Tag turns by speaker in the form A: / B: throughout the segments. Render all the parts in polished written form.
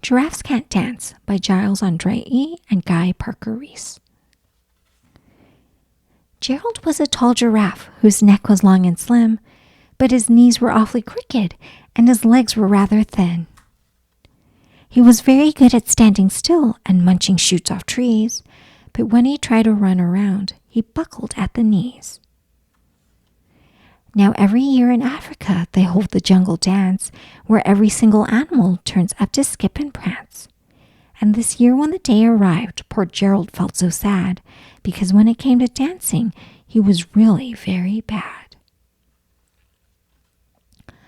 A: Giraffes Can't Dance by Giles Andreae and Parker-Rees. Gerald was a tall giraffe whose neck was long and slim, but his knees were awfully crooked and his legs were rather thin. He was very good at standing still and munching shoots off trees, but when he tried to run around, he buckled at the knees. Now every year in Africa they hold the jungle dance, where every single animal turns up to skip and prance. And this year when the day arrived, poor Gerald felt so sad, because when it came to dancing, he was really very bad.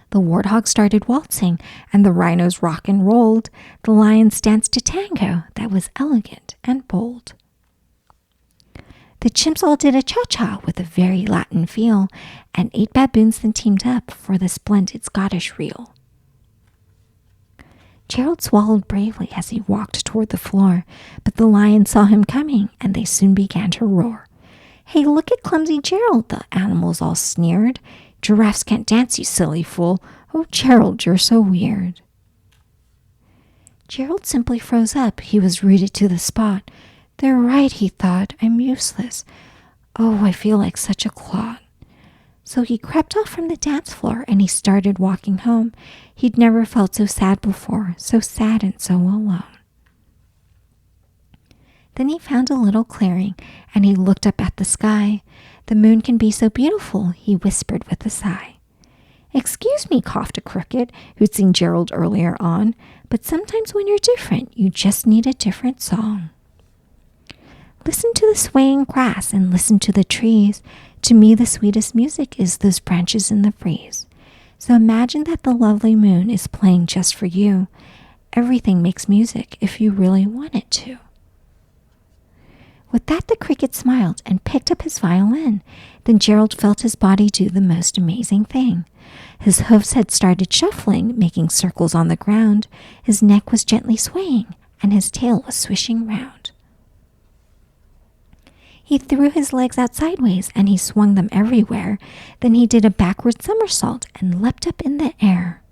A: The warthog started waltzing, and the rhinos rock and rolled. The lions danced a tango that was elegant and bold. The chimps all did a cha-cha with a very Latin feel, and 8 baboons then teamed up for the splendid Scottish reel. Gerald swallowed bravely as he walked toward the floor, but the lions saw him coming, and they soon began to roar. "Hey, look at clumsy Gerald," the animals all sneered. "Giraffes can't dance, you silly fool. Oh, Gerald, you're so weird." Gerald simply froze up. He was rooted to the spot. "They're right," he thought. "I'm useless. Oh, I feel like such a clod." So he crept off from the dance floor and he started walking home. He'd never felt so sad before, so sad and so alone. Then he found a little clearing and he looked up at the sky. "The moon can be so beautiful," he whispered with a sigh. "Excuse me," coughed a cricket who'd seen Gerald earlier on, "but sometimes when you're different, you just need a different song. Listen to the swaying grass and listen to the trees. To me, the sweetest music is those branches in the breeze. So imagine that the lovely moon is playing just for you. Everything makes music if you really want it to." With that, the cricket smiled and picked up his violin. Then Gerald felt his body do the most amazing thing. His hoofs had started shuffling, making circles on the ground. His neck was gently swaying, and his tail was swishing round. He threw his legs out sideways and he swung them everywhere. Then he did a backward somersault and leapt up in the air.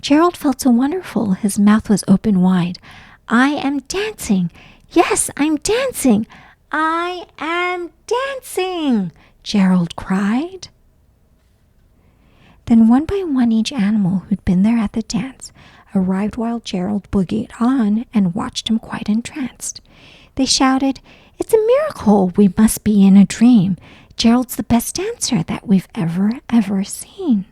A: Gerald felt so wonderful. His mouth was open wide. "I am dancing. Yes, I'm dancing. I am dancing," Gerald cried. Then one by one each animal who'd been there at the dance arrived while Gerald boogied on and watched him quite entranced. They shouted, "It's a miracle! We must be in a dream. Gerald's the best dancer that we've ever seen."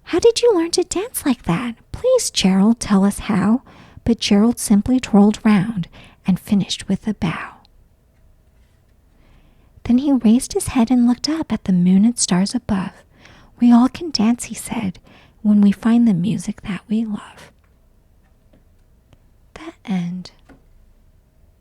A: "How did you learn to dance like that? Please, Gerald, tell us how." But Gerald simply twirled round and finished with a bow. Then he raised his head and looked up at the moon and stars above. "We all can dance," he said, "when we find the music that we love." The end.